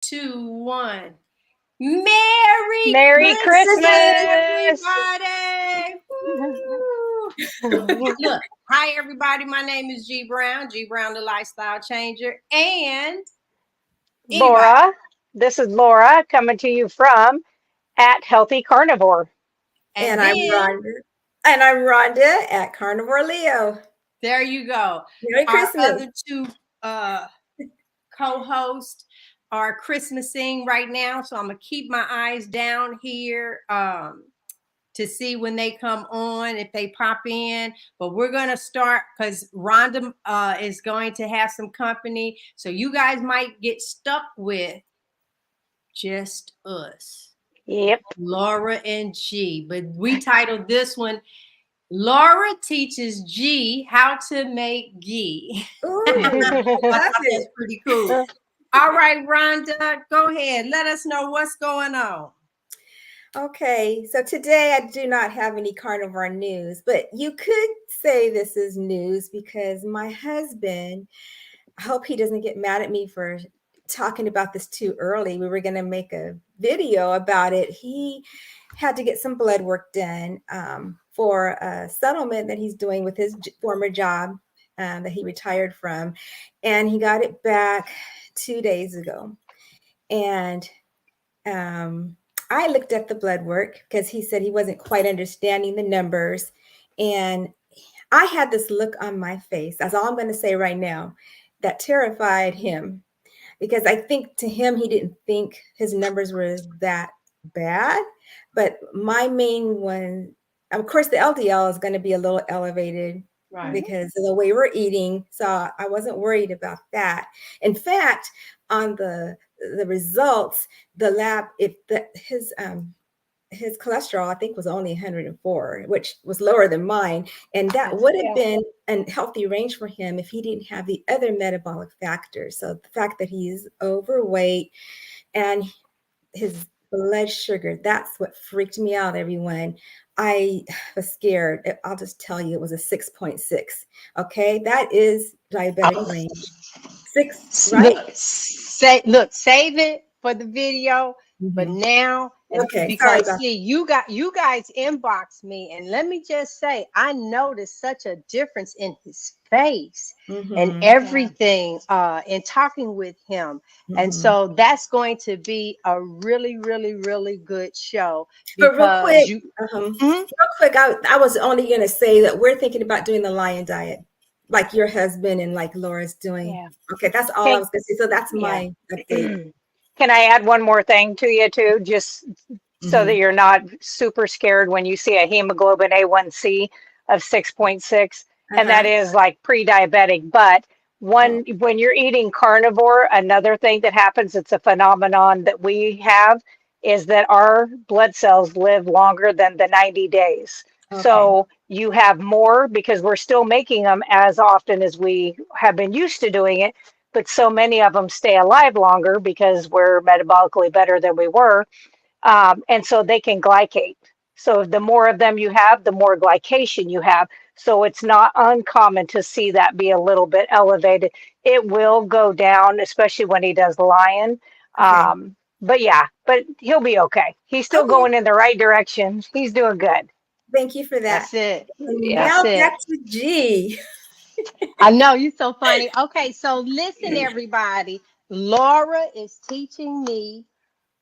two, one. Merry Merry Christmas, Christmas. everybody! Woo! Look, hi everybody. My name is G Brown, G Brown the Lifestyle Changer, and anybody. Laura, this is Laura coming to you from at Healthy Carnivore. And And I'm then Rhonda. And I'm Rhonda at Carnivore Leo. there you go. Merry Our Christmas. other two uh co-hosts are Christmasing right now, so I'm gonna keep my eyes down here to see when they come on, if they pop in. But we're gonna start because Rhonda is going to have some company, so you guys might get stuck with just us, Yep. Laura and G. But we titled this one Laura teaches G how to make ghee. Ooh, I love thought that's it. pretty cool. All right, Rhonda, go ahead. Let us know what's going on. Okay, so today I do not have any carnivore news, but you could say this is news because my husband, I hope he doesn't get mad at me for talking about this too early. We were going to make a video about it. He had to get some blood work done for a settlement that he's doing with his former job that he retired from. And he got it back 2 days ago. And I looked at the blood work because he said he wasn't quite understanding the numbers. And I had this look on my face, that's all I'm going to say right now, that terrified him because I think to him, he didn't think his numbers were that bad. But my main one, of course, the LDL is going to be a little elevated because of the way we're eating. So I wasn't worried about that. In fact, on the results, the lab, his cholesterol, I think, was only 104, which was lower than mine. And that would have been a healthy range for him if he didn't have the other metabolic factors. So the fact that he's overweight and his blood sugar, that's what freaked me out, everyone. I was scared. I'll just tell you, it was a 6.6. Okay, that is diabetic range. 6, right? Look, save it for the video. But now, Okay, because see, you guys inboxed me, and let me just say, I noticed such a difference in his face and everything in talking with him. And so that's going to be a really, really, really good show. But real quick, I was only going to say that we're thinking about doing the lion diet, like your husband and like Laura's doing. Yeah. Okay, that's all I was going to say. So that's my update. Can I add one more thing to you too, just so that you're not super scared when you see a hemoglobin A1C of 6.6, and that is like pre-diabetic. But when you're eating carnivore, another thing that happens, it's a phenomenon that we have, is that our blood cells live longer than the 90 days. So you have more because we're still making them as often as we have been used to doing it. But so many of them stay alive longer because we're metabolically better than we were. And so they can glycate. So the more of them you have, the more glycation you have. So it's not uncommon to see that be a little bit elevated. It will go down, especially when he does lion. But he'll be okay. He's still going in the right direction. He's doing good. Thank you for that. That's it. Now back to G. I know, you're so funny. Okay, so listen, everybody. Laura is teaching me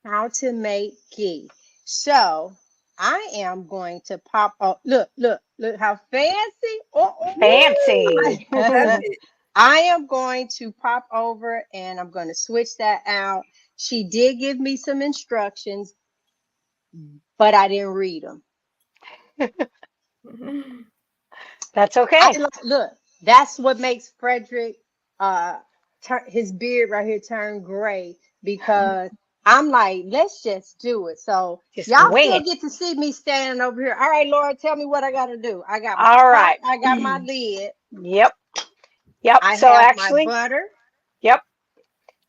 how to make ghee. So I am going to pop. Oh, look how fancy. Fancy. I am going to pop over and I'm going to switch that out. She did give me some instructions, but I didn't read them. That's okay. Look, that's what makes Frederick his beard right here turn gray, because I'm like, let's just do it. So y'all still get to see me standing over here. All right, Laura, tell me what I got to do. I got my pot, I got my lid. Yep. I have my butter. Yep.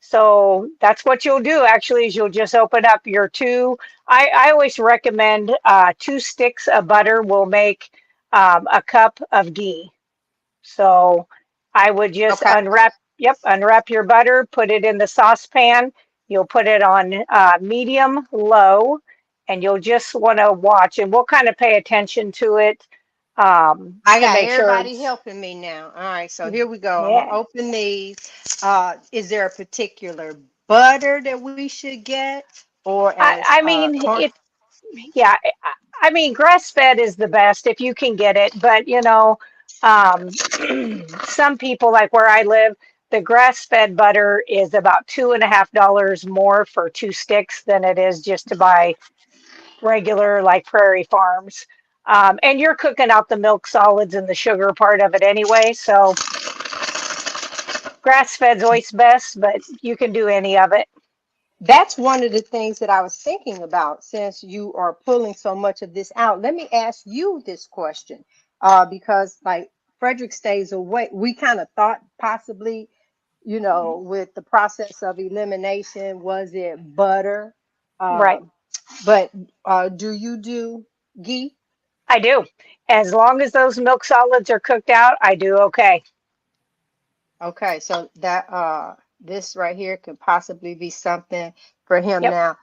So that's what you'll do, actually, is you'll just open up your two. I always recommend 2 sticks of butter will make a cup of ghee. So I would just unwrap your butter, put it in the saucepan. You'll put it on medium low, and you'll just want to watch, and we'll kind of pay attention to it I to got make sure everybody it's, helping me now. All right, so here we go. I'm gonna yeah. open these. Is there a particular butter that we should get, or as I mean, corn? it, yeah, I mean, grass fed is the best if you can get it, but um, some people, like where I live, the grass fed butter is about $2.50 more for 2 sticks than it is just to buy regular, like Prairie Farms. And you're cooking out the milk solids and the sugar part of it anyway. So grass fed's always best, but you can do any of it. That's one of the things that I was thinking about since you are pulling so much of this out. Let me ask you this question, because like Frederick stays away. We kind of thought possibly, with the process of elimination, was it butter? Right. Um, but do you do ghee? I do. As long as those milk solids are cooked out, I do okay. Okay, so that this right here could possibly be something for him Yep. now.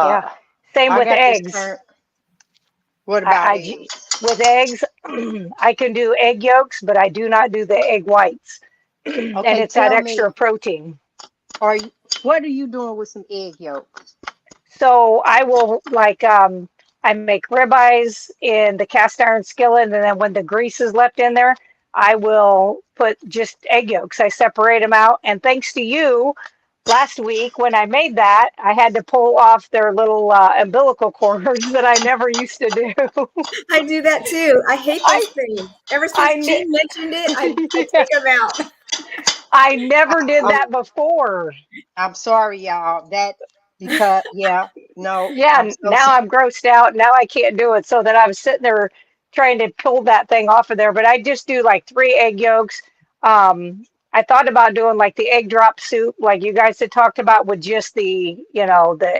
Yeah. Uh, Same I with got this eggs. turn. What about With eggs, I can do egg yolks, but I do not do the egg whites. And Okay, it's that tell extra me, protein. are you, what are you doing with some egg yolk? So I will I make ribeyes in the cast iron skillet, and then when the grease is left in there, I will put just egg yolks. I separate them out, and thanks to you, last week when I made that, I had to pull off their little umbilical cords that I never used to do. I do that too. I hate those I things. Ever since I Jean mentioned it, I yeah, take them out. I I, never did I'm that before. I'm sorry, y'all. That because yeah, no, I'm Yeah, so now sorry. I'm grossed out. Now I can't do it. So that I was sitting there trying to pull that thing off of there, but I just do like 3 egg yolks. I thought about doing like the egg drop soup, like you guys had talked about, with just the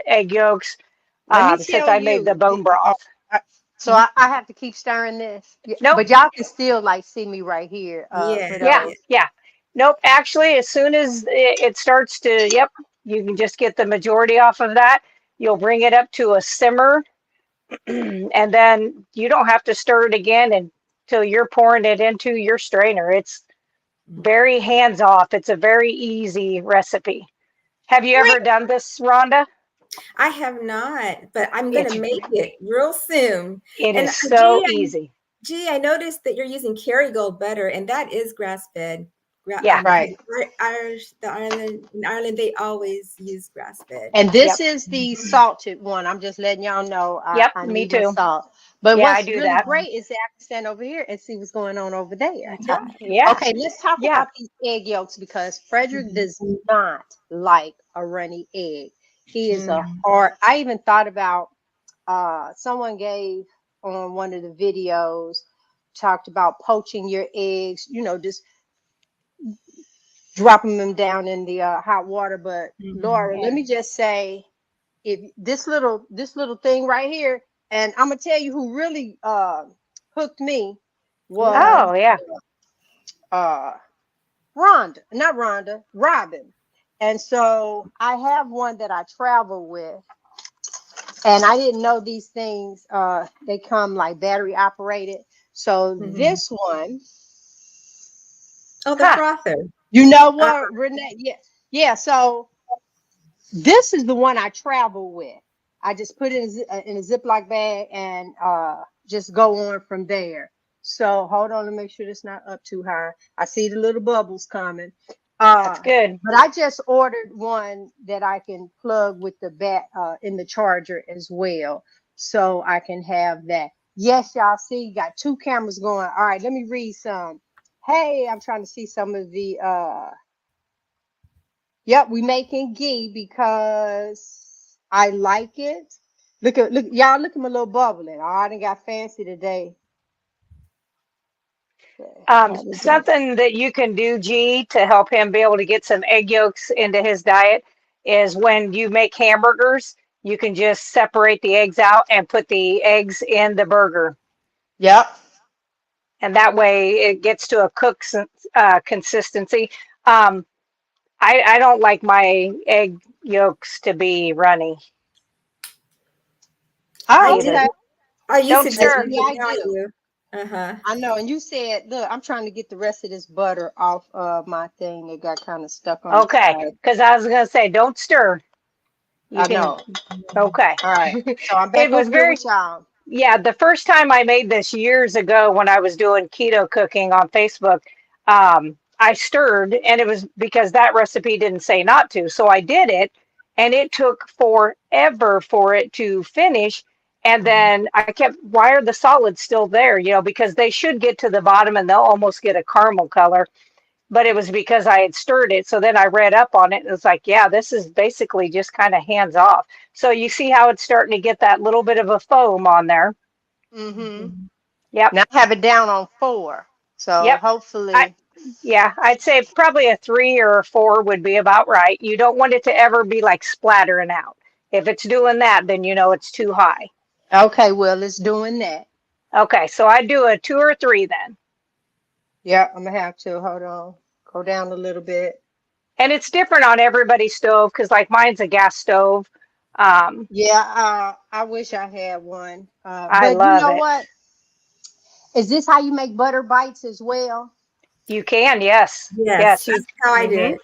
egg yolks, Let me since tell I made the you. bone broth. I- so Mhm. I have to keep stirring this. Yeah, Nope. but y'all can still like see me right here. Yeah, For Yeah. yeah. those. Yeah. Nope. Actually, as soon as it starts to, yep, you can just get the majority off of that. You'll bring it up to a simmer. And then you don't have to stir it again until you're pouring it into your strainer. It's very hands off. It's a very easy recipe. Have you ever done this, Rhonda? I have not, but I'm gonna It's make it real soon. it And is so G, easy. I noticed that you're using Kerrygold butter, and that is grass fed. Yeah. Because Right. Irish, the Ireland in Ireland, they always use grass fed. And this Yep. is the salted one. I'm just letting y'all know Yep. I Me need my too. salt. But Yeah, I what's do really that. great is that I can stand over here and see what's going on over there. Yeah. Okay, let's talk Yeah. about these egg yolks because Frederick Mhm. does not like a runny egg. He is a Mhm. hard. I even thought about someone gave on one of the videos talked about poaching your eggs, just dropping them down in the hot water. But Mhm. Laura, let Yeah. me just say, if this little thing right here, and I'm gonna tell you who really hooked me Yeah. was Oh, yeah. uh Rhonda, not Rhonda, Robin. And so I have one that I travel with, and I didn't know these things they come like battery operated. So Mhm. this one, Oh, the Huh. frother. you know Uh, what, Renee? Yeah, yeah. So this is the one I travel with. I just put it in a Ziploc bag and just go on from there. So hold on to make sure it's not up too high. I see the little bubbles coming. That's good. But I just ordered one that I can plug with the bat in the charger as well, so I can have that. Yes, y'all see, got 2 cameras going. All right, let me read some. Hey, I'm trying to see some of the yep, we making ghee because I like it. Look, y'all look at my little bubbling. Oh, I done got fancy today. Okay, how we doing? Something that you can do, G, to help him be able to get some egg yolks into his diet is when you make hamburgers, you can just separate the eggs out and put the eggs in the burger. Yep. And that way it gets to a cook's consistency. Um, I don't like my egg yolks to be runny Oh, either. okay. I used Don't to That's stir. didn't, the but now I idea. do. Uh-huh. I know. And you said, look, I'm trying to get the rest of this butter off of my thing. It got kind of stuck on the Okay, side. because I was gonna say don't stir. You I can. know. Okay. All right. So I'm It back was over here very. with y'all. Yeah, the first time I made this years ago when I was doing keto cooking on Facebook, I stirred, and it was because that recipe didn't say not to. So I did it, and it took forever for it to finish. And then I kept, why are the solids still there? Because they should get to the bottom and they'll almost get a caramel color. But it was because I had stirred it. So then I read up on it and it's like, yeah, this is basically just kind of hands off. So you see how it's starting to get that little bit of a foam on there. Mm-hmm. Mhm. Yep. Now I have it down on 4. So Yep. I hopefully, Yeah, I'd say probably a 3 or a 4 would be about right. You don't want it to ever be like splattering out. If it's doing that, then you know it's too high. okay, well, it's doing that. Okay, so I do a 2 or 3 then. Yeah, I'm gonna have to hold on, go down a little bit. And it's different on everybody's stove because like mine's a gas stove. Um, Yeah, I wish I had one. I But you love know it. what? Is this how you make butter bites as well? You can, yes. Yes, Yes, you that's how I do mm-hmm. it.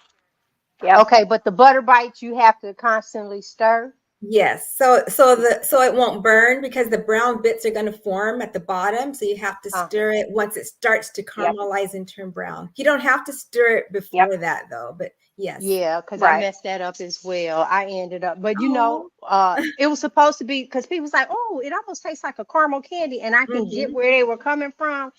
Yep. Okay, but the butter bites you have to constantly stir. Yes. So it won't burn because the brown bits are going to form at the bottom. So you have to Uh, stir it once it starts to Yep. caramelize and turn brown. You don't have to stir it Yep. before that though, but yes. yeah, because I Right. messed that up as well. I ended up, but Oh. it was supposed to be because people was like, oh, it almost tastes like a caramel candy, and I can get Hmm. where they were coming from.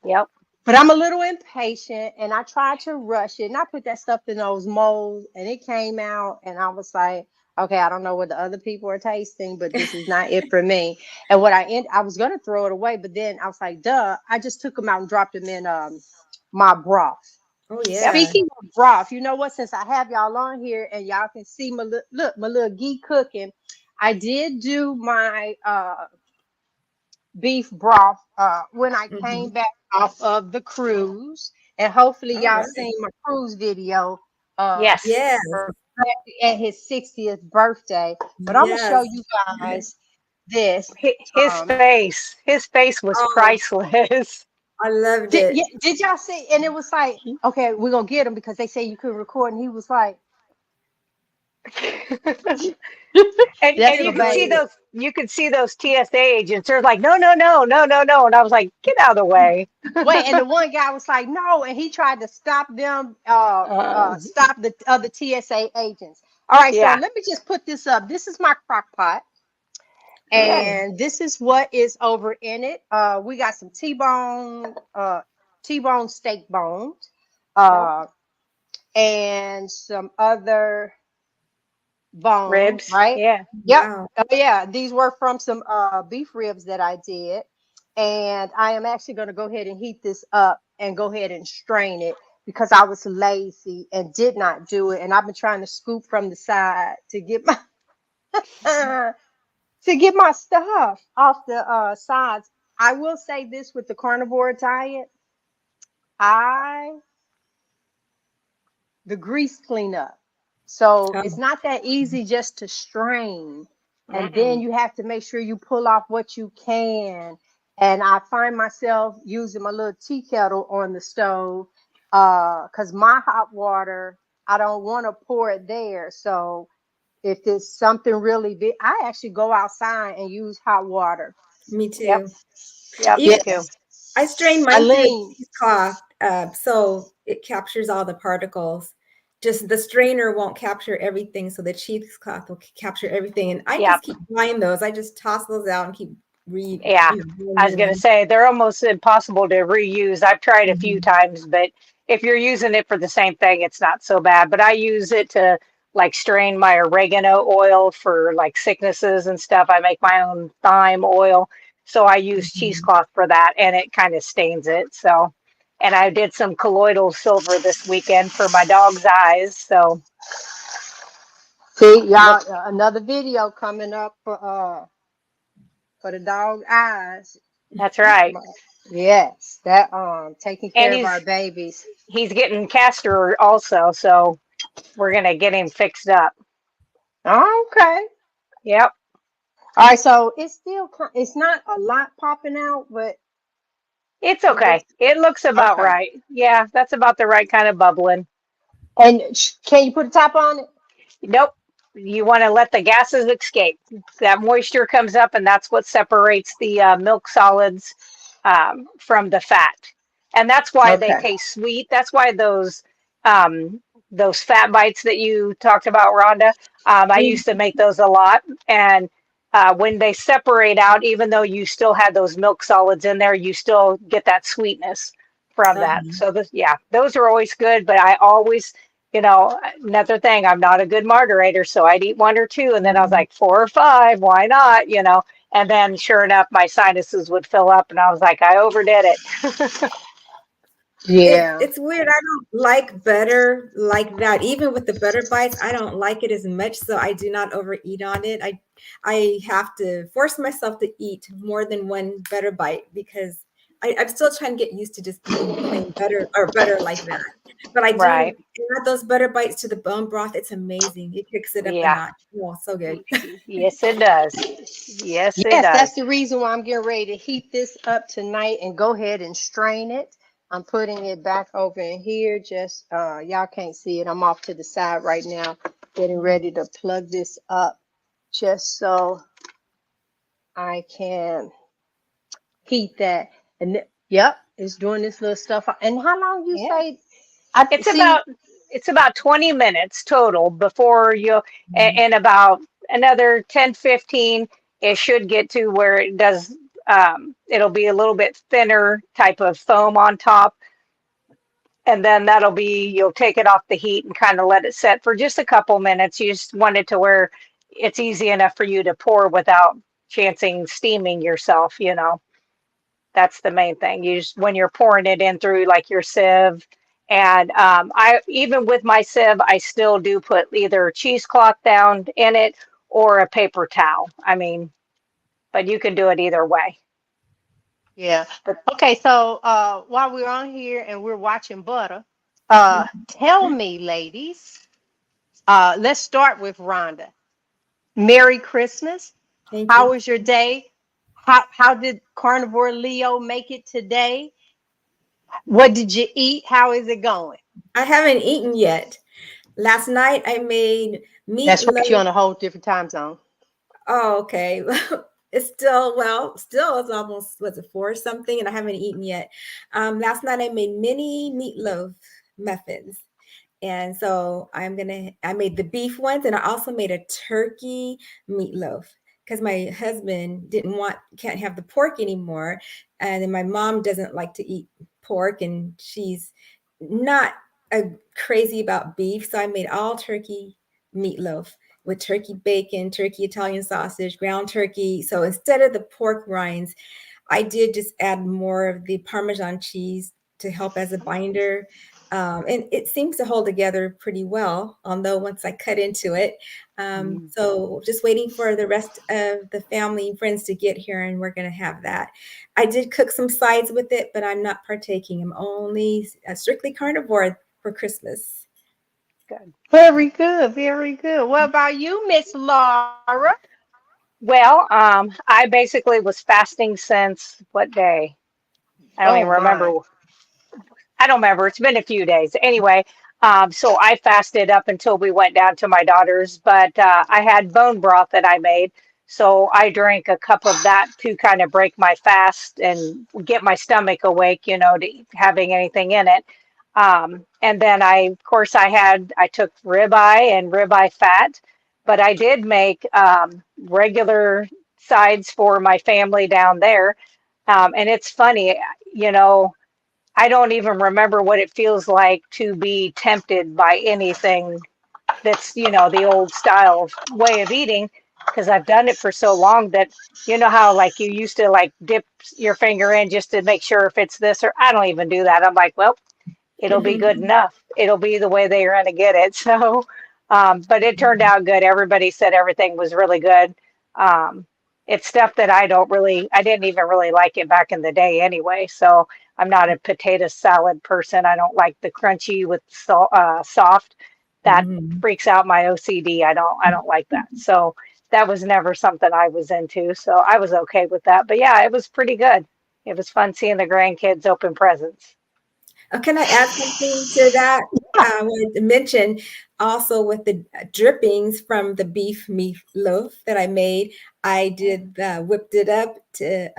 Yep. But I'm a little impatient and I tried to rush it and I put that stuff in those molds and it came out and I was like, okay, I don't know what the other people are tasting, but this is not it for me. And I was gonna throw it away, but then I was like, duh, I just took them out and dropped them in my broth. Oh Yep. yeah. Speaking of broth, you know what? Since I have y'all on here and y'all can see my little ghee cooking, I did do my beef broth when I came Hmm. back off of the cruise. And hopefully All y'all right. seen my cruise video uh Yes. Yes. for at his 60th birthday. But I'm gonna show Yes. you guys this. His Um face, his face was Oh, priceless. I loved it. did y'all see? And it was like, okay, we're gonna get him because they say you couldn't record, and he was like, And that's I my you could see love baby. it. those TSA agents. They're like, no, no, no, no, no, no. And I was like, get out of the way. Wait, and the one guy was like, no, and he tried to stop them, uh, stop the other TSA agents. All right, so yeah. let me just put this up. This is my crock pot, Oh. and this is what is over in it. We got some T-bone steak bones, Yep. uh, and some other bone, Ribs. right? Yeah. Yep. Wow. Oh yeah, these were from some beef ribs that I did. And I am actually going to go ahead and heat this up and go ahead and strain it because I was lazy and did not do it. And I've been trying to scoop from the side to get my to get my stuff off the sides. I will say this with the carnivore diet, I the grease cleanup. So it's Oh. not that easy just to strain. And then Mm-mm. you have to make sure you pull off what you can. And I find myself using my little tea kettle on the stove because my hot water, I don't want to pour it there. So if it's something really big, I actually go outside and use hot water. Me Yep. too. Yep. Me Even too. Yes. I strain mine through a Eileen. cheesecloth, so it captures all the particles. Just the strainer won't capture everything, so the cheesecloth will capture everything. And I Yep. just keep buying those. I just toss those out and keep Yeah. doing I was new gonna ones. say they're almost impossible to reuse. I've tried a few Mhm. times, but if you're using it for the same thing, it's not so bad. But I use it to like strain my oregano oil for like sicknesses and stuff. I make my own thyme oil. So I use Mhm. cheesecloth for that and it kind of stains it. So, and I did some colloidal silver this weekend for my dog's eyes. So See, look, y'all, another video coming up for the dog eyes. that's right. Yes, that taking And care of our babies. he's getting castor also. So We're gonna get him fixed up. Okay. Yep. All right. So it's still it's not a lot popping out, but It's it okay. looks It looks about okay. right. Yeah, that's about the right kind of bubbling. And can you put a top on it? Nope. You want to let the gases escape. That moisture comes up, and that's what separates the milk solids from the fat. And that's why they Okay. taste sweet. That's why those fat bites that you talked about, Rhonda. I used to make those a lot, and when they separate out, even though you still had those milk solids in there, you still get that sweetness from that. Uh-huh. So this, yeah, those are always good. But I always, another thing, I'm not a good moderator, so I'd eat one or two, and then I was Mhm. like 4 or 5, why not? And then sure enough, my sinuses would fill up, and I was like, I overdid it. Yeah. It's weird. I don't like butter like that. Even with the butter bites, I don't like it as much, so I do not overeat on it. I have to force myself to eat more than one butter bite because I'm still trying to get used to just eating plain butter or butter like that. But I do Right. add those butter bites to the bone broth. It's amazing. It kicks it up a Yeah. notch. Oh, so good. Yes, it does. Yes, it Yes, does. that's the reason why I'm getting ready to heat this up tonight and go ahead and strain it. I'm putting it back over in here. Just y'all can't see it. I'm off to the side right now, getting ready to plug this up just so I can heat that. And yep, it's doing this little stuff. And how long you Yeah. say? I It's see. about it's about 20 minutes total before you Mhm. and about another 10-15 it should get to where it does it'll be a little bit thinner type of foam on top, and then that'll be you'll take it off the heat and kind of let it set for just a couple minutes. You just want it to where it's easy enough for you to pour without chancing steaming yourself. That's the main thing. You just when you're pouring it in through like your sieve, and I even with my sieve, I still do put either cheesecloth down in it or a paper towel. I mean, but you can do it either way. Yeah. But Okay. So while we're on here and we're watching butter, tell me, ladies. Let's start with Rhonda. Merry Christmas. Thank How you. was your day? How did Carnivore Leo make it today? What did you eat? How is it going? I haven't eaten yet. Last night I made That's right, you're meatloaf. on a whole different time zone. Oh, okay. It's still, well, still it's almost, what's it, 4 or something, and I haven't eaten yet. Last night I made mini meatloaf muffins. And so I made the beef ones and I also made a turkey meatloaf because my husband can't have the pork anymore. And then my mom doesn't like to eat pork and she's not crazy about beef. So I made all turkey meatloaf with turkey bacon, turkey Italian sausage, ground turkey. So instead of the pork rinds, I did just add more of the Parmesan cheese to help as a binder. And it seems to hold together pretty well, although once I cut into it. So just waiting for the rest of the family and friends to get here, and we're going to have that. I did cook some sides with it, but I'm not partaking. I'm only strictly carnivore for Christmas. good. Very good, very good. What about you, Miss Laura? Well, I basically was fasting since what day? I don't Oh even remember. my. I don't remember. It's been a few days. Anyway, so I fasted up until we went down to my daughter's, but I had bone broth that I made. So I drank a cup of that to kind of break my fast and get my stomach awake, to having anything in it. And then of course, I took ribeye and ribeye fat, but I did make regular sides for my family down there. And it's funny, you know. I don't even remember what it feels like to be tempted by anything that's, the old style way of eating because I've done it for so long that how like you used to like dip your finger in just to make sure if it's this or I don't even do that. I'm like, well, it'll be good enough. It'll be the way they're going to get it. So, but it turned out good. Everybody said everything was really good. Um, it's stuff that I didn't even really like it back in the day anyway. So I'm not a potato salad person. I don't like the crunchy with soft. that Mhm. freaks out my OCD. I don't like that. So that was never something I was into. So I was okay with that. But yeah, it was pretty good. It was fun seeing the grandkids open presents. Can I add something to that? Yeah. I wanted to mention also with the drippings from the beef meatloaf that I made. I did whipped it up to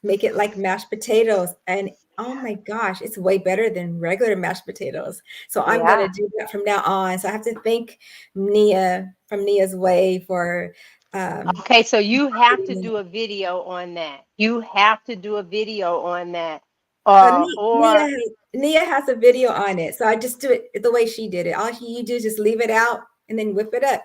make it like mashed potatoes, and oh my gosh, it's way better than regular mashed potatoes. So I'm Yeah. gonna do that from now on. So I have to thank Nia from Nia's Way for Okay, so you have to do a video on that. You have to do a video on that. Or Nia has a video on it, so I just do it the way she did it. All you do is just leave it out and then whip it up.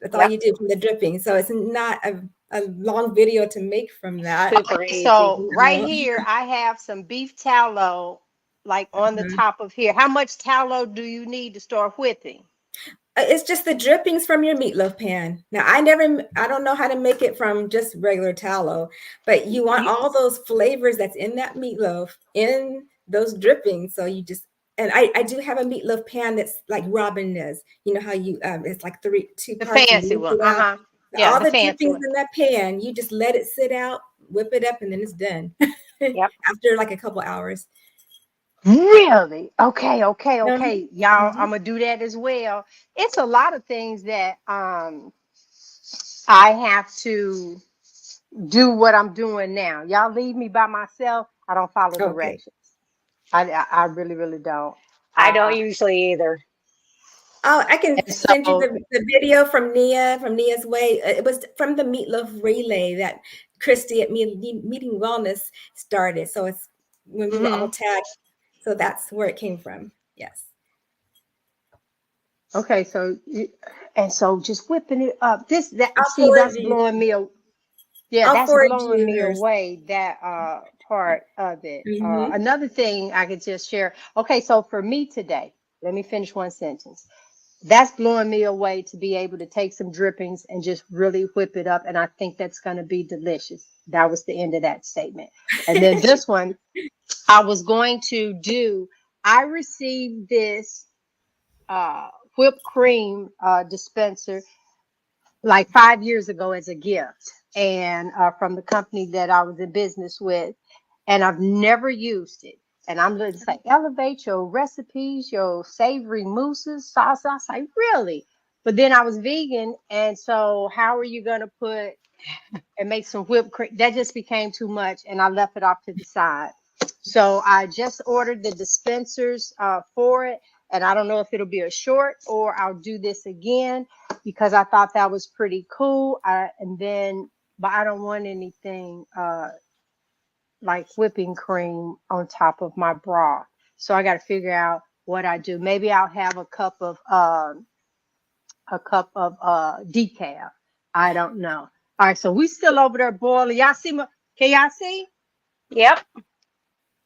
That's all Yep. you do from the dripping. So it's not a long video to make from that. Super okay, easy. so right here I have some beef tallow like on the Mhm. top of here. How much tallow do you need to start whipping? It's just the drippings from your meatloaf pan. Now, I don't know how to make it from just regular tallow, but you want You, all those flavors that's in that meatloaf in those drippings. So you just, and I do have a meatloaf pan that's like Robin does. You know how it's like two The parts and you fancy lift one. it out. Uh-huh. Yeah, All the the fancy drippings one. in that pan, you just let it sit out, whip it up, and then it's done yep. after like a couple hours. Really? Okay, okay, Mhm. okay. Y'all, Mhm. I'm gonna do that as well. It's a lot of things that I have to do what I'm doing now. Y'all leave me by myself. I don't follow Okay. directions. I really, really don't. I don't Uh, usually either. Oh, I can and send you so, the video from Nia's Way. It was from the Meatloaf Relay that Christy at Meeting Wellness started. So it's when we were all mhm. tagged. So that's where it came from. Yes. Okay, and so just whipping it up. I'll See, forward that's you. blowing me. Yeah, I'll that's forward blowing you me hers. away, that part of it. Hmm. Another thing I could just share. Okay, so for me today, let me finish one sentence. That's blowing me away to be able to take some drippings and just really whip it up. And I think that's going to be delicious. That was the end of that statement. And then this one, I was going to do, I received this whipped cream dispenser like 5 years ago as a gift, and from the company that I was in business with, and I've never used it. And I'm going to say, elevate your recipes, your savory mousses, sauce. I say, really? But then I was vegan, and so how are you going to put and make some whipped cream? That just became too much, and I left it off to the side. So I just ordered the dispensers for it, and I don't know if it'll be a short or I'll do this again because I thought that was pretty cool. But I don't want anything like whipping cream on top of my broth. So I got to figure out what I do. Maybe I'll have a cup of decaf. I don't know. All right, so we still over there boiling. Y'all see my? Can y'all see? Yep.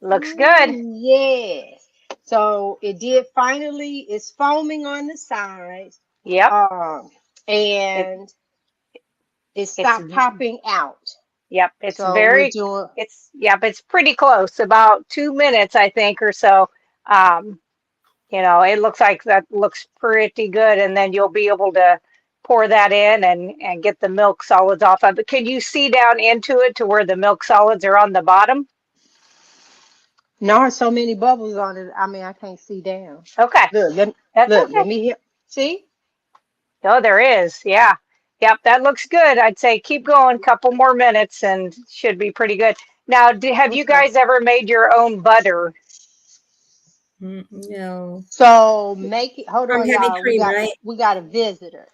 Looks good. Yes. So it did finally, it's foaming on the sides. Yep. Um, It, and it it's stopped popping out. yep. It's So we're very doing, it's yep. It's pretty close. About 2 minutes, I think, or so. Um, it looks like that looks pretty good, and then you'll be able to pour that in and get the milk solids off of it. Can you see down into it to where the milk solids are on the bottom? no, there's so many bubbles on it. I mean, I can't see down. Okay, Look, let, that's look, let okay. me hear. See? Oh, there is. Yeah. Yep, that looks good. I'd say keep going, couple more minutes, and should be pretty good. Now, have you Okay. guys ever made your own butter? No. So make it, hold From on, heavy y'all. We cream, got, right? we got a visitor.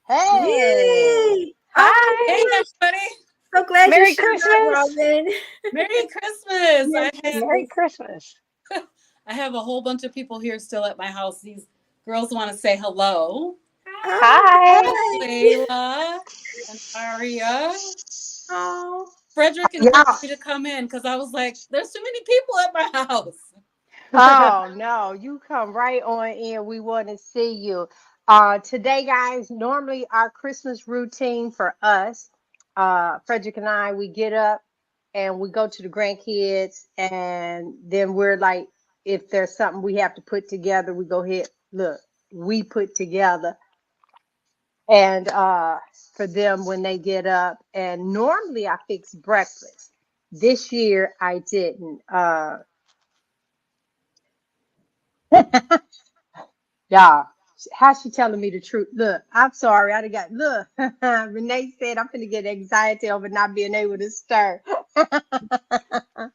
Hey. Yay! Oh my Hi, gosh. everybody. So glad you Merry showed up, Christmas! Robin. Merry Christmas. Merry Merry Christmas. Christmas! I have a whole bunch of people here still at my house. These girls want to say hello. Oh, Hi. hi. Layla and Aria. Oh. Frederick encouraged Y'all. me to come in because I was like, there's too many people at my house. Oh no, you come right on in. We want to see you. Today, guys, normally our Christmas routine for us, Frederick and I, we get up and we go to the grandkids, and then we're like, if there's something we have to put together, we go ahead. Look, we put together, and for them when they get up. And normally I fix breakfast. This year I didn't. Y'all, how's she telling me the truth? Look, I'm sorry. I done got, look, Renee said I'm going to get anxiety over not being able to stir.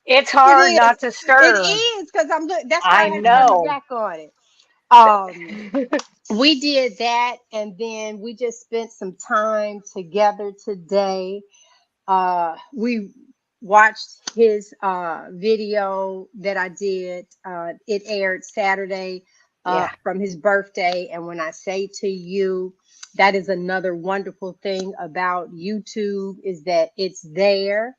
It's It hard is. not to It stir. is because that's why I I had to turn my know. back on it. We did that, and then we just spent some time together today. We watched his video that I did. It aired Saturday Yeah. from his birthday. And when I say to you, that is another wonderful thing about YouTube, is that it's there.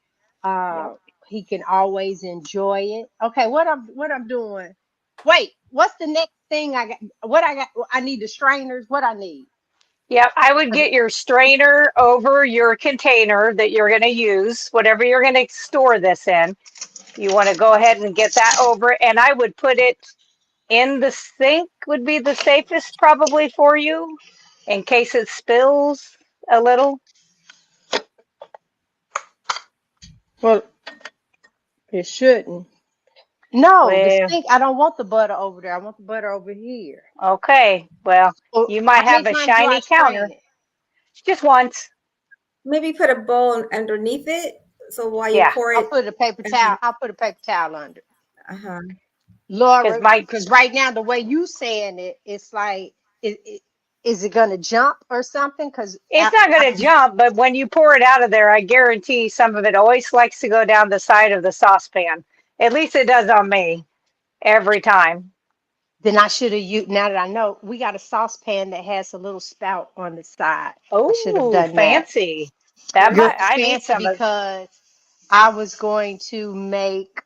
Yep. He can always enjoy it. Okay, what I'm doing. Wait, what's the next thing I got? What I got? I need the strainers. What I need? Yep. I would get your strainer over your container that you're going to use, whatever you're going to store this in. You want to go ahead and get that over, and I would put it in the sink would be the safest probably for you in case it spills a little. Well, it shouldn't. No, the Well, sink. I don't want the butter over there. I want the butter over here. okay. Well, Well, you how might many have a times do I shiny strain counter. it? Just once. Maybe put a bowl underneath it. So while you Yeah. pour I'll it, put a paper towel. I'll put a paper towel under. uh-huh. Because Laura, my because right now the way you saying it, it's like, is it gonna jump or something? Because it's not going to jump, but when you pour it out of there, I guarantee some of it always likes to go down the side of the saucepan. At least it does on me every time. then I should have used. Now that I know, we got a saucepan that has a little spout on the side. I should have Oh, done that. fancy. That Good, might, I need fancy, some of, because I was going to make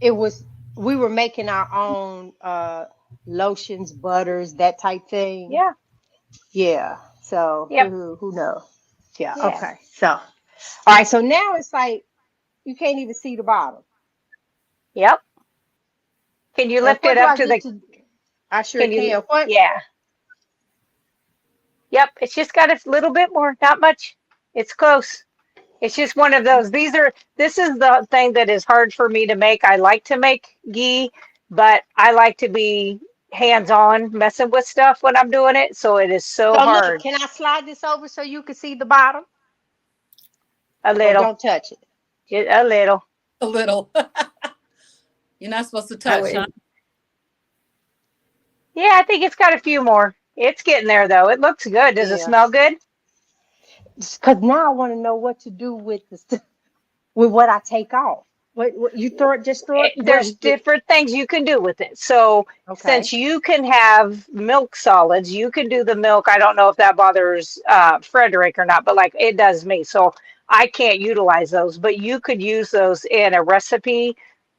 it was we were making our own lotions, butters, that type thing. yeah, Yeah. So yep, who knows? Yeah. yeah, Okay. So all right. So now it's like you can't even see the bottom. yep. Can you And lift what it do up I to get the, to? I sure can you, can. What? yeah, yep. It's just got a little bit more, not much. It's close. It's just one of those. This is the thing that is hard for me to make. I like to make ghee, but I like to be hands-on messing with stuff when I'm doing it. So it is so So look, hard. can I slide this over so you can see the bottom, A or little, don't touch it? just a little. A little. You're not supposed to I touch, huh? would. Yeah, I think it's got a few more. It's getting there though. It looks good. Does it Yeah. smell good? Because now I want to know what to do with with what I take off. What you throw it? Just throw it. There's different things you can do with it. So Okay. since you can have milk solids, you can do the milk. I don't know if that bothers Frederick or not, but like it does me. So I can't utilize those, but you could use those in a recipe,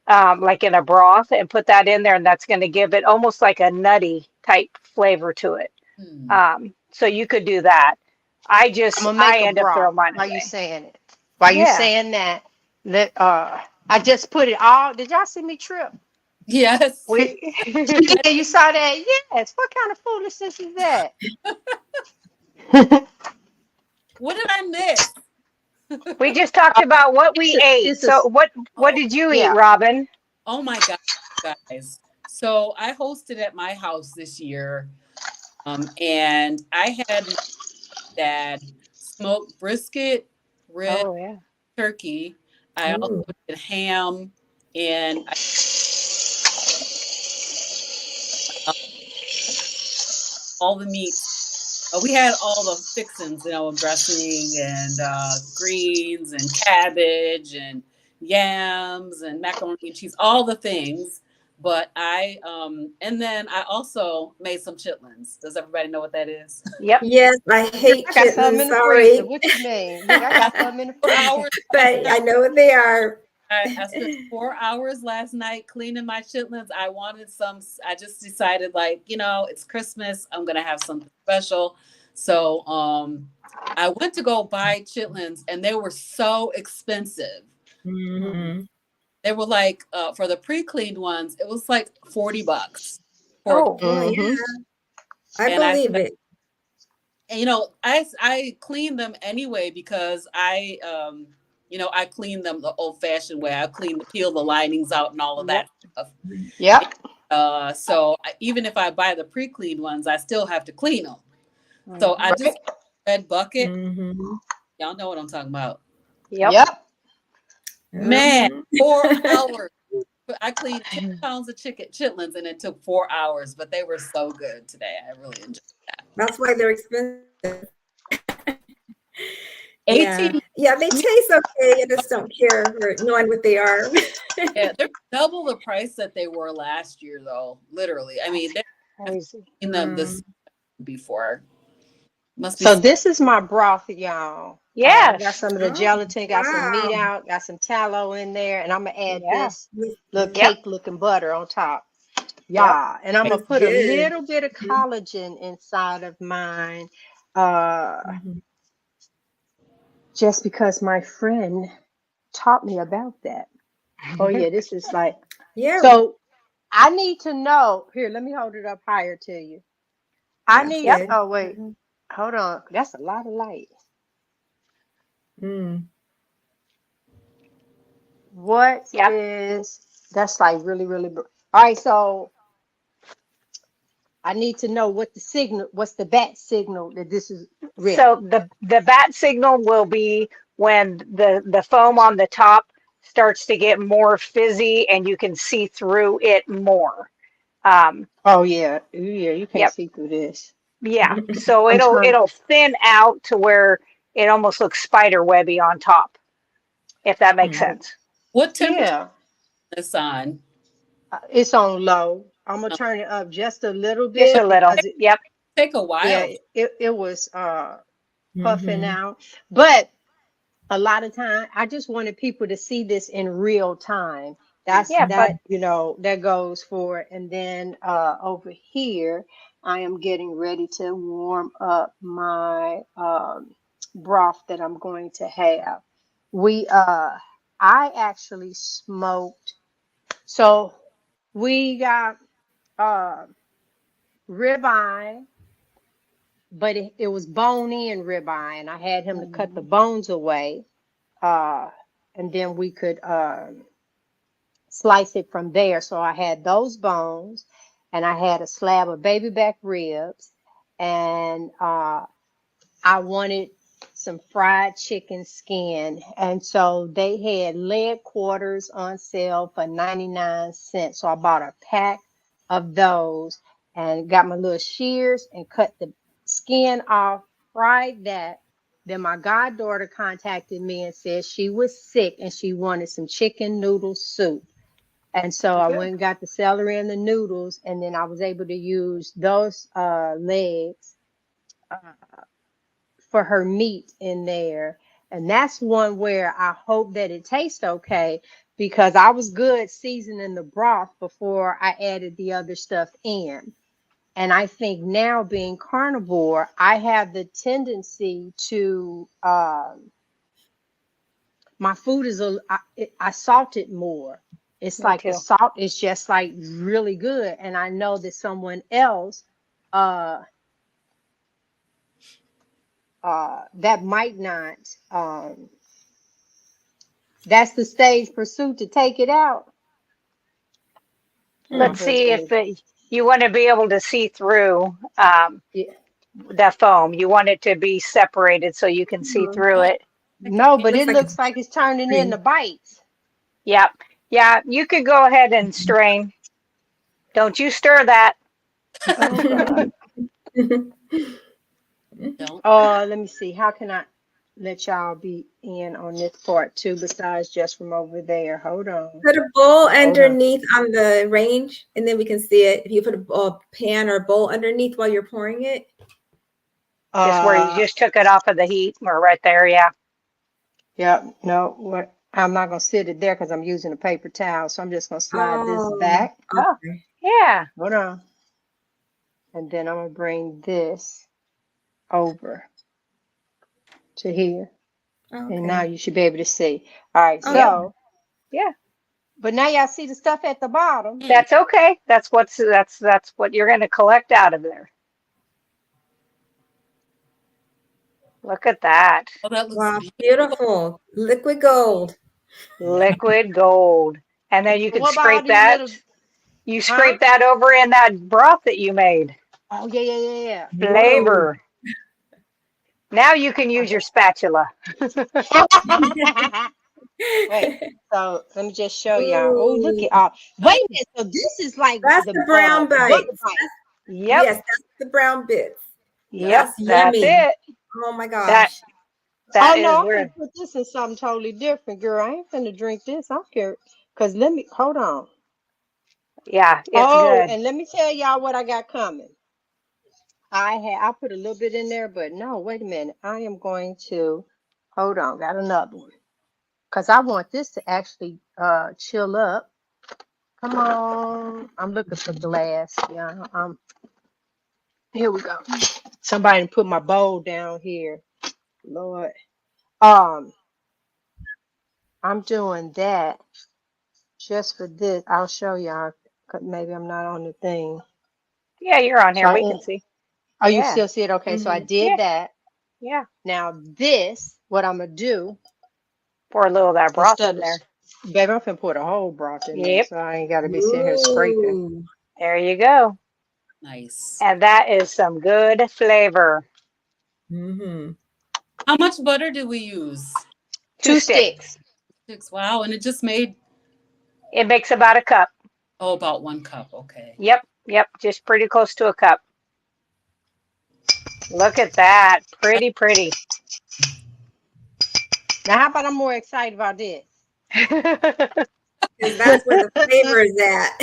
like in a broth, and put that in there, and that's going to give it almost like a nutty type flavor to it. Hmm. So you could do that. I'm gonna I make a end up broth throwing mine while you away. saying it. While you Yeah. saying that, let I just put it all. Did y'all see me trip? Yes. We Yeah, you saw that? Yes. What kind of foolishness is that? What did I miss? we just talked about what we ate. This is So what Oh, did you eat, yeah. Robin? oh my God, guys. So I hosted at my house this year. And I had my dad smoked brisket, rib, Oh yeah. turkey. I also Ooh. did ham and uh, all the meats. We had all the fixings, dressing and greens and cabbage and yams and macaroni and cheese, all the things. But and then I also made some chitlins. Does everybody know what that is? Yep. Yes, I hate I got something chitlins. in the freezer. Sorry, What you mean? Look, I got something in the 4 freezer. hours last but night. I know what they are. I spent 4 hours last night cleaning my chitlins. I wanted some. I just decided, like, it's Christmas. I'm gonna have something special. So, I went to go buy chitlins, and they were so expensive. Mhm. They were like, for the pre-cleaned ones, it was like $40. pork. Well, yeah, I And believe it. and, I clean them anyway because I clean them the old-fashioned way. I peel the linings out and all of that stuff. Yep. So even if I buy the pre-cleaned ones, I still have to clean them. So I Right. just red bucket. Mm-hmm. Y'all know what I'm talking about. Yep. Man, Mhm. 4 hours. I cleaned 10 pounds of chitlins, and it took 4 hours, but they were so good today. I really enjoyed that. That's why they're expensive. 18. Yeah, they taste okay. I just don't care for knowing what they are. Yeah, they're double the price that they were last year, though. Literally, I mean, they've Crazy. seen them this before. Must be. So this is my broth, y'all. I got Yes. some of the Oh, gelatin, got some wow. meat out, got some tallow in there, and I'm gonna add Yeah. this little Yep. cake looking butter on top. Yep. Yeah, and I'm gonna That's put a good. little bit of collagen inside of mine. Uh Mhm. just because my friend taught me about that. Oh yeah, this is like Yeah, so I need to know. Here, let me hold it up higher to you. I that's need Yep. to, good. oh wait, hold on. That's a lot of light. Mm. What Yep. is that's like really, really all right, so I need to know what's the bat signal that this is So ready. the bat signal will be when the foam on the top starts to get more fizzy and you can see through it more. Um, Oh yeah. Ooh, yeah, you can't yep. see through this. Yeah. So I'm trying. it'll thin out to where it almost looks spider webby on top, if that makes Mm. sense. What temperature Yeah, is this on? it's on low. I'm gonna turn it up just a little Just a bit little. because Yep. Take a yeah, while. it was puffing Mhm. out. But a lot of time I just wanted people to see this in real time. That's Yeah, but that, that goes for it. And then over here, I am getting ready to warm up my broth that I'm going to have. We I actually smoked. So we got uh ribeye, but it was bone in ribeye, and I had him to cut the bones away. Uh and then we could slice it from there. So I had those bones, and I had a slab of baby back ribs, and I wanted some fried chicken skin. And so they had leg quarters on sale for 99 cents. So I bought a pack of those and got my little shears and cut the skin off, fried that. Then my goddaughter contacted me and said she was sick and she wanted some chicken noodle soup. And so I went and got the celery and the noodles, and then I was able to use those legs uh, for her meat in there. And that's one where I hope that it tastes okay because I was good seasoning the broth before I added the other stuff in. And I think now being carnivore, I have the tendency to my food is I salt it more. It's me like the too. salt is just like really good, and I know that someone else uh that might not that's the stage pursuit to take it out. And my Let's Mm. see husband if is you want to be able to see through yeah. the foam. You want it to be separated so you can see Mhm. through Oh, it. I think I No, can. but Looks it like it's looks like it's turning green. into bites. Yep. Yeah, you could go ahead and strain. Don't you stir that. Oh God. Don't. Let me see. How can I let y'all be in on this part too, besides just from over there? Hold on. Put a bowl Hold on. underneath on the range, and then we can see it. If you put a pan or bowl underneath while you're pouring it. Just where you Uh, just took it off of the heat or right there. Yeah. yeah, no, what I'm not gonna sit it there because I'm using a paper towel, so I'm just gonna slide this Oh, back. Oh, okay. yeah. Hold on. And then I'm gonna bring this over to here. And now Okay. you should be able to see. All right, Oh, yeah. Yep. so Yeah. But now y'all see the stuff at the bottom. That's okay. That's what you're going to collect out of there. Look at that. Oh, that looks Wow, beautiful. beautiful. Liquid gold. Liquid gold. And then you can What about all scrape these that. little, You huh? scrape that over in that broth that you made. Oh, yeah. Whoa. Flavor. Now you can use your spatula. Wait, so let me just show y'all. Oh, look Ooh, at wait a minute. So this is like that's the the brown butter bites. bite. Yep. Yes, that's the brown bits. Yep. That's That's yummy. it. Oh my That gosh. that Oh is no, I'm where gonna put this in something totally different, girl. I ain't finna drink this. I'm scared. Cause let me hold on. yeah, it's Oh, good. and let me tell y'all what I got coming. I put a little bit in there, but no, wait a minute. I am going to hold on, got another one. Cause I want this to actually chill up. Come on. I'm looking for glass. Yeah, here we go. Somebody put my bowl down here. Lord. Um, I'm doing that just for this. I'll show y'all. 'Cause maybe I'm not on the thing. Yeah, you're on So here. We can see. oh, you Yeah. still see it? Okay, so I Hmm. Yeah. did that. Yeah. Now this, what I'm gonna do Pour a little of that broth instead in of, there. baby, I'm finna put a whole broth in there, Yep. so I ain't gotta be sitting here scraping. Ooh. There you go. Nice. And that is some good flavor. Mm-hmm. How much butter do we use? Two Two sticks. sticks. 6. Wow. And it just made, It makes about a cup. oh, about 1 cup. Okay. Yep. Yep. Just pretty close to a cup. Look at that. Pretty, pretty. Now, how about I'm more excited about this? Because that's where the flavor is at.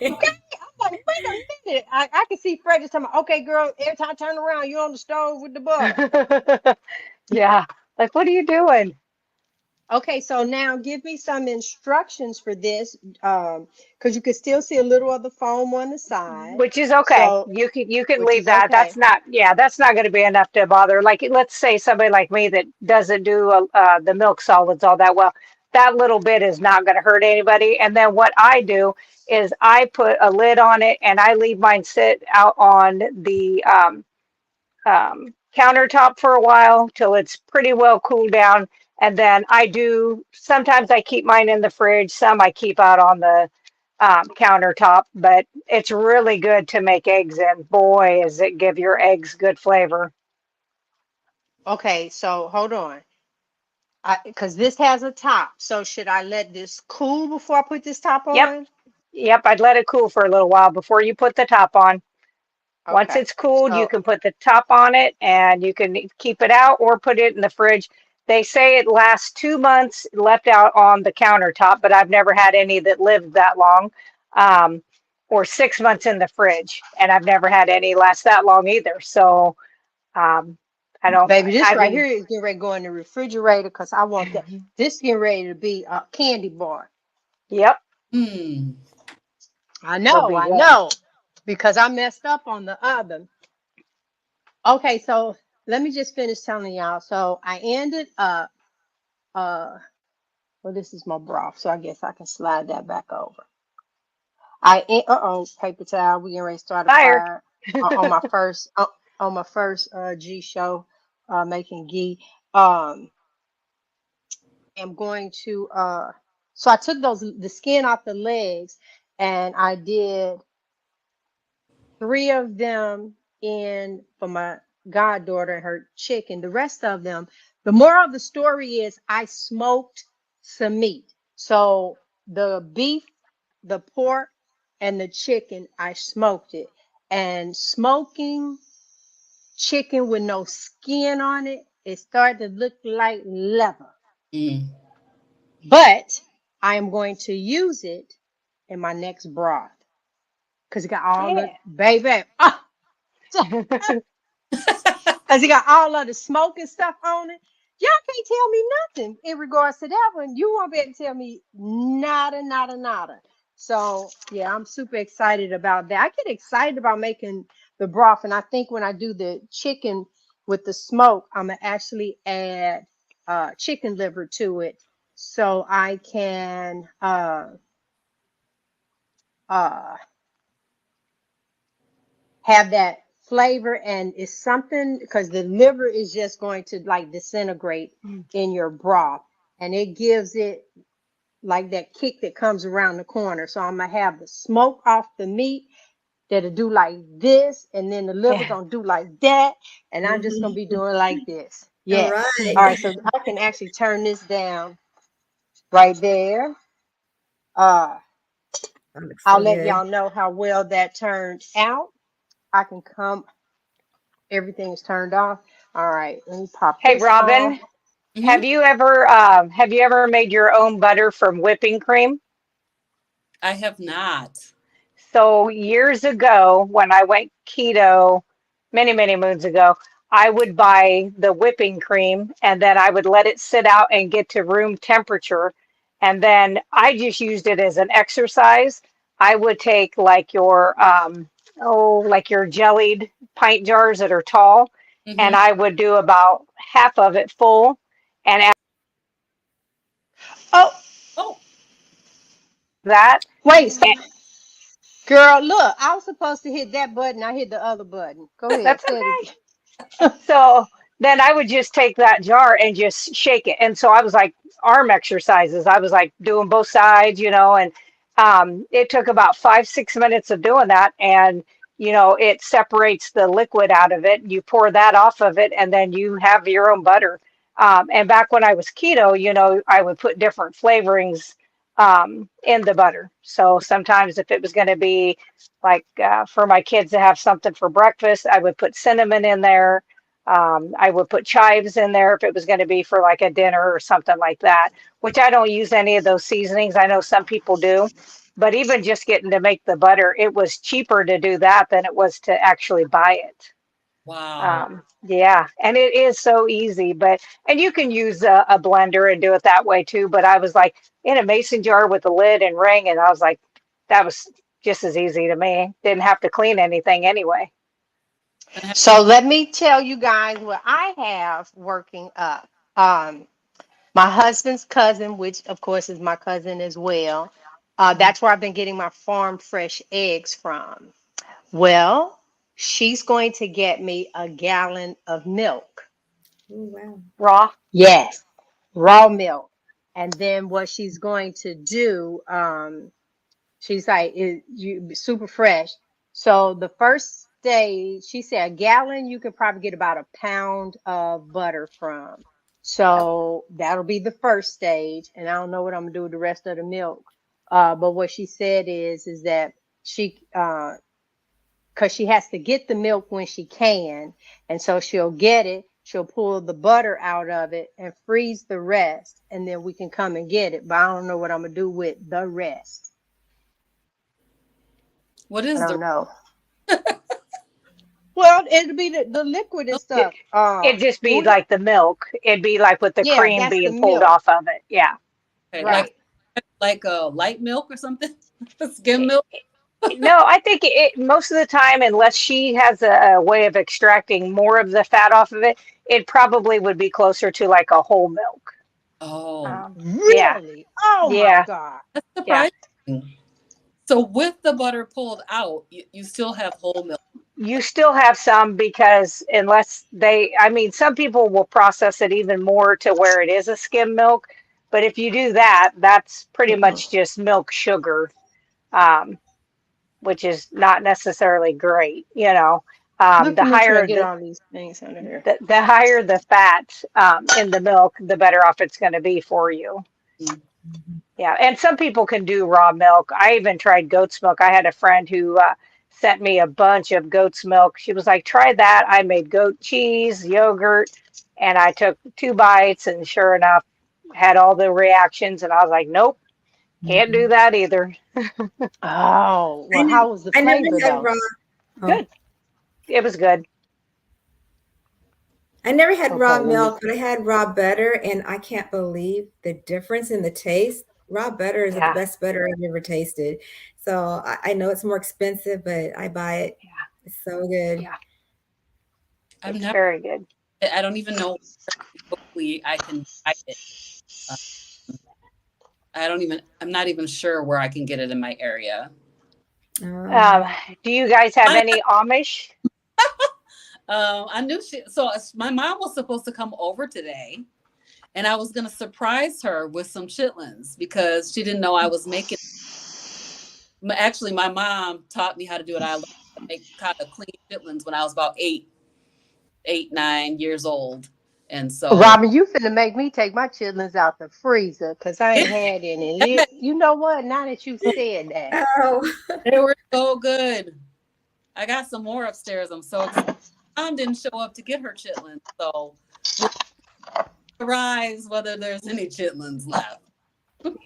Okay, I'm like, wait a minute. I can see Fred just talking about, okay, girl, every time I turn around, you're on the stove with the butter. Yeah. Like, what are you doing? Okay, so now give me some instructions for this, because you can still see a little of the foam on the side. Which is okay. So, You can which leave is that. okay. That's not going to be enough to bother. Like, let's say somebody like me that doesn't do the milk solids all that well. That little bit is not going to hurt anybody. And then what I do is I put a lid on it and I leave mine sit out on the countertop for a while till it's pretty well cooled down. And then sometimes I keep mine in the fridge, some I keep out on the countertop, but it's really good to make eggs in. Boy, does it give your eggs good flavor. Okay, so hold on. Because this has a top. So should I let this cool before I put this top Yep, on? yep, I'd let it cool for a little while before you put the top on. Once Okay. it's cooled, you So, can put the top on it and you can keep it out or put it in the fridge. They say it lasts 2 months left out on the countertop, but I've never had any that lived that long. Um, or 6 months in the fridge, and I've never had any last that long either. So um, I don't. baby, this I right mean, here is getting ready to go in the refrigerator because I want that. This is getting ready to be a candy bar. yep, Hmm. it'll be I good. know, because I messed up on the oven. Okay, so let me just finish telling y'all. So I ended up, uh, well, this is my broth, so I guess I can slide that back over. Paper towel. We getting ready to start a Fire. fire on my first, on my first G show, making ghee. Um, I'm going to, so I took the skin off the legs, and I did 3 of them in for my goddaughter and her chicken. The rest of them, the moral of the story is I smoked some meat. So the beef, the pork, and the chicken, I smoked it. And smoking chicken with no skin on it, it started to look like leather. Mm. But I am going to use it in my next broth because it got all the Yeah. baby. Because it got all of the smoke and stuff on it. Y'all can't tell me nothing in regards to that one. You won't be able to tell me nada, nada, nada. So yeah, I'm super excited about that. I get excited about making the broth, and I think when I do the chicken with the smoke, I'm gonna actually add chicken liver to it, so I can have that flavor, and it's something because the liver is just going to like disintegrate in your broth, and it gives it like that kick that comes around the corner. So I'm gonna have the smoke off the meat that'll do like this, and then the liver gonna do like that, and I'm just gonna be doing like this. All Yes. right. All right. So I can actually turn this down right there. Uh, That looks I'll so let good. y'all know how well that turned out. I can come. Everything is turned off. All right. Let me pop Hey, this off. Robin, Mm-hmm. have you ever made your own butter from whipping cream? I have not. So years ago, when I went keto, many, many moons ago, I would buy the whipping cream and then I would let it sit out and get to room temperature. And then I just used it as an exercise. I would take like like your jellied pint jars that are tall, and Mm-hmm. I would do about half of it full. And after Oh, Oh, that, wait. Girl, look, I was supposed to hit that button. I hit the other button. Go ahead. that's Say it okay. again. So then I would just take that jar and just shake it. And so I was like arm exercises. I was like doing both sides, and it took about 5, 6 minutes of doing that. And, it separates the liquid out of it. You pour that off of it, and then you have your own butter. And back when I was keto, I would put different flavorings in the butter. So sometimes if it was going to be like for my kids to have something for breakfast, I would put cinnamon in there. I would put chives in there if it was going to be for like a dinner or something like that, which I don't use any of those seasonings. I know some people do, but even just getting to make the butter, it was cheaper to do that than it was to actually buy it. wow. Yeah, and it is so easy, and you can use a blender and do it that way too. But I was like in a mason jar with a lid and ring, and I was like, that was just as easy to me. Didn't have to clean anything anyway. So let me tell you guys what I have working up. My husband's cousin, which of course is my cousin as well. That's where I've been getting my farm fresh eggs from. Well, she's going to get me a gallon of milk. Oh, wow. Raw. Yes, raw milk. And then what she's going to do, she's like, you super fresh. So the first day, she said a gallon, you can probably get about a pound of butter from. So that'll be the first stage. And I don't know what I'm gonna do with the rest of the milk. But what she said is that she because she has to get the milk when she can. And so she'll get it, she'll pull the butter out of it and freeze the rest, and then we can come and get it. But I don't know what I'm gonna do with the rest. What I is the don't know. Well, it'll be the liquid and milk? It, stuff. it'd just be Bouillon. like the milk. It'd be like with the Yeah, cream that's the being pulled milk. off of it. Yeah, Okay, yeah. Right. like a light milk or something? Skim It- milk? no, I think most of the time, unless she has a way of extracting more of the fat off of it, it probably would be closer to like a whole milk. Oh, Um, yeah, Really? Oh my yeah, God. that's yeah. surprising. So with the butter pulled out, you still have whole milk. You still have some because I mean, some people will process it even more to where it is a skim milk. But if you do that, that's pretty much just milk sugar, um, which is not necessarily great. Look The at me trying higher to get all these things under here. the higher the fat in the milk, the better off it's going to be for you. Mm. Yeah, and some people can do raw milk. I even tried goat's milk. I had a friend who sent me a bunch of goat's milk. She was like, try that. I made goat cheese, yogurt, and I took 2 bites, and sure enough, had all the reactions. And I was like, nope, can't do that either. Oh, well, how was the I never flavor had though? raw. Oh, Good. It was good. I never had raw Okay, let me. milk, but I had raw butter, and I can't believe the difference in the taste. Raw butter is the Yeah, best butter I've ever tasted. So I know it's more expensive, but I buy it. yeah, It's so good. yeah. I've It's never. very good. I don't even know where locally I can buy it. Uh, I don't even. I'm not even sure where I can get it in my area. Oh. Do you guys have any Amish? I knew my mom was supposed to come over today, and I was going to surprise her with some chitlins because she didn't know I was making. Actually, my mom taught me how to do it. I learned to make kind of clean chitlins when I was about 9 years old, and so Robin, you finna make me take my chitlins out the freezer because I ain't had any. You know what? Now that you said that, Oh. they were so good. I got some more upstairs. I'm so excited. Mom didn't show up to get her chitlins, so we'll arrives whether there's any chitlins left.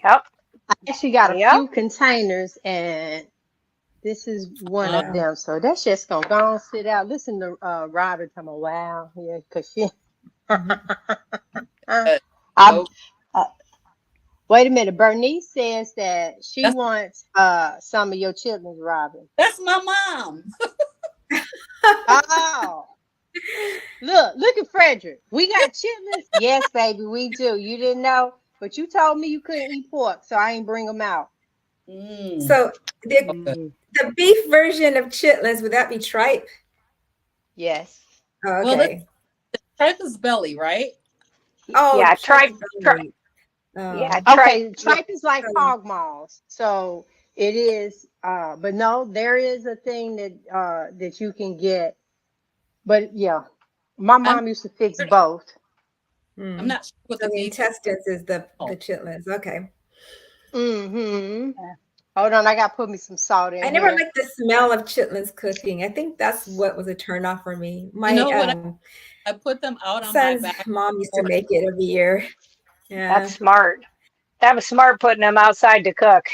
Yep. I actually got a Yep. few containers, and this is one of Yeah. them. So that's just gonna go and sit out. Listen to Robin tell me, wow, yeah, because she. But I, so uh, wait a minute. Bernice says that she that's wants some of your chitlins, Robin. that's my mom. Oh, look at Frederick. We got chitlins. Yes, baby, we do. You didn't know, but you told me you couldn't eat pork, so I ain't bring them out. Mm. So the Okay. the beef version of chitlins, would that be tripe? Yes. Oh, Well, this okay. tripe is belly, right? Oh, Yeah. tripe Try. is Try. belly. Yeah. Oh. Try. Okay, Yeah. tripe is like So, hog maws, so it is. But no, there is a thing that you can get. But yeah, my I'm mom used to fix both. I'm hmm. not sure what So the the beef. intestines is the Oh, chitlins. Okay. Mm-hmm. Hold on, I gotta put me some salt I in never here. liked the smell of chitlins cooking. I think that's what was a turnoff for me. you My know what? I put them out on my son's back mom used to porch. make it every year. That's Yeah. smart. That was smart putting them outside to cook.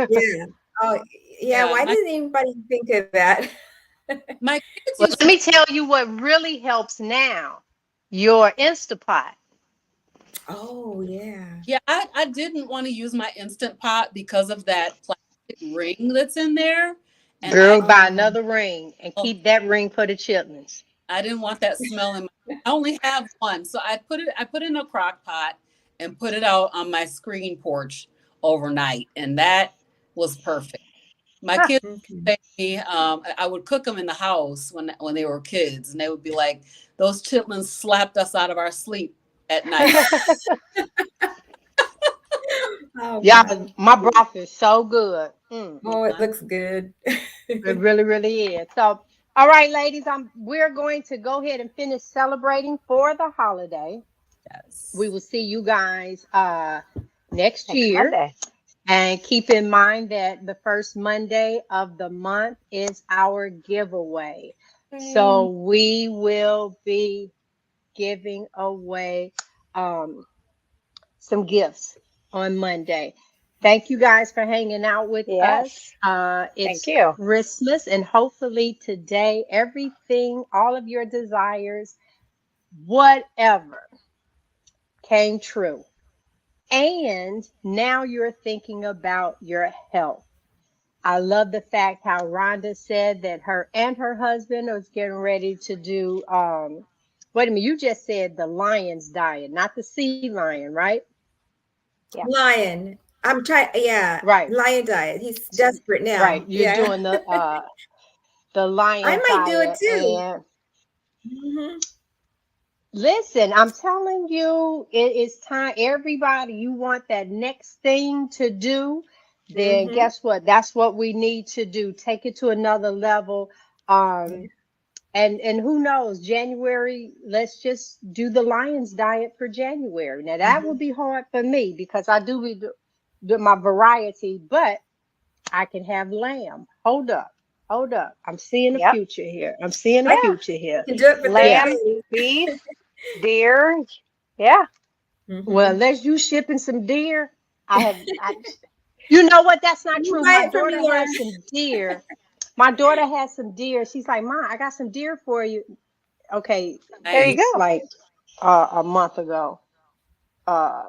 Yeah. Oh, yeah. Yeah, Why didn't anybody think of that? my kids Well, used let to. me tell you what really helps now. Your Instapot. Oh, yeah. Yeah, I didn't want to use my instant pot because of that plastic ring that's in there, and Girl, I buy Oh, another ring and oh, keep that ring for the chitlins. I didn't want that smell in my. I only have one, so I put it in a crock pot and put it out on my screen porch overnight, and that was perfect. My kids okay. say to me, I would cook them in the house when they were kids, and they would be like, "Those chitlins slapped us out of our sleep at night." Oh, Yeah, wow. my broth is so good. Oh, it looks good. It really, really is. So, all right, ladies, we're going to go ahead and finish celebrating for the holiday. We Yes. will see you guys next Next year. Monday. And keep in mind that the first Monday of the month is our giveaway. So we will be giving away um, some gifts on Monday. Thank you guys for hanging out with us. Yes. Thank It's you. Christmas, and hopefully today, everything, all of your desires, whatever, came true. And now you're thinking about your health. I love the fact how Rhonda said that her and her husband was getting ready to do wait a minute, you just said the lion's diet, not the sea lion, right? Yeah. Lion. I'm trying. Yeah. Right, Lion diet. He's desperate right. now. You're Yeah. doing the I lion might do it diet. too. And Hmm. listen, I'm telling you, it is time. Everybody, you want that next thing to do, then Hmm. guess what? That's what we need to do. Take it to another level. Um, and who knows, January, let's just do the Lions diet for January. Now that would Hmm. be hard for me because I do my variety, but I can have lamb. Hold up. I'm seeing a Yep. future here. I'm seeing a Yeah. future You here. can do it for Yeah. Lamb, 30 days. beef, deer. Yeah. Well, Hmm. unless you shipping some deer, I you know what? That's not You true. buy My it from daughter me, Laura. has some deer. My daughter has some deer. She's like, Mom, I got some deer for you. Okay, There you Nice. it's go. like a month ago.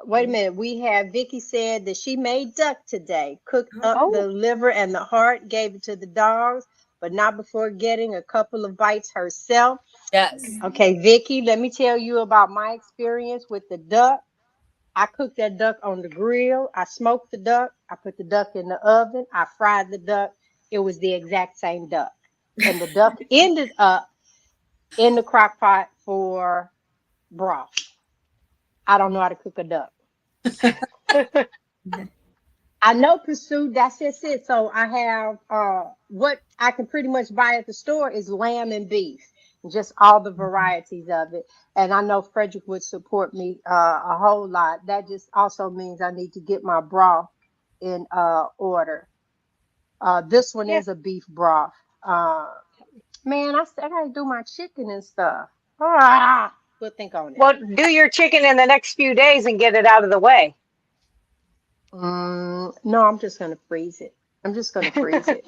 Wait a minute. We have Vicky said that she made duck today, cooked up Okay. the Oh. liver and the heart, gave it to the dogs, but not before getting a couple of bites herself. Yes. Okay, Vicky, let me tell you about my experience with the duck. I cooked that duck on the grill. I smoked the duck. I put the duck in the oven. I fried the duck. it was the exact same duck. And the duck ended up in the crock pot for broth. I don't know how to cook a duck. I know pursuit, that's just it. So I have what I can pretty much buy at the store is lamb and beef, just all the varieties of it. And I know Frederick would support me a whole lot. That just also means I need to get my broth in order. This one is a beef broth. Man, I gotta do my chicken and stuff. We'll think on it. Well, do your chicken in the next few days and get it out of the way. No, I'm just gonna freeze it. I'm just gonna freeze it.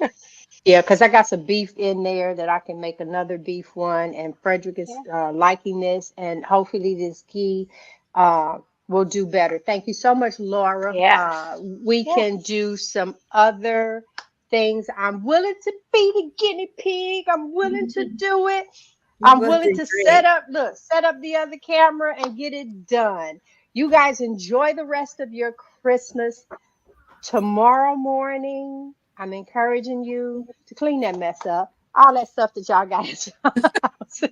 Yeah, because I got some beef in there that I can make another beef one, and Frederick is liking this, and hopefully this ghee will do better. Thank you so much, Laura. Yeah. We can do some other things. I'm willing to be the guinea pig. I'm willing to do it. I'm willing to set up the other camera and get it done. You guys enjoy the rest of your Christmas. Tomorrow morning, I'm encouraging you to clean that mess up. All that stuff that y'all got at your house.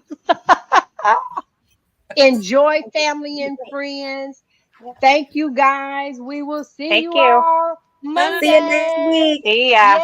Enjoy family and friends. Thank you guys. We will see you all Monday. See you next week. See ya.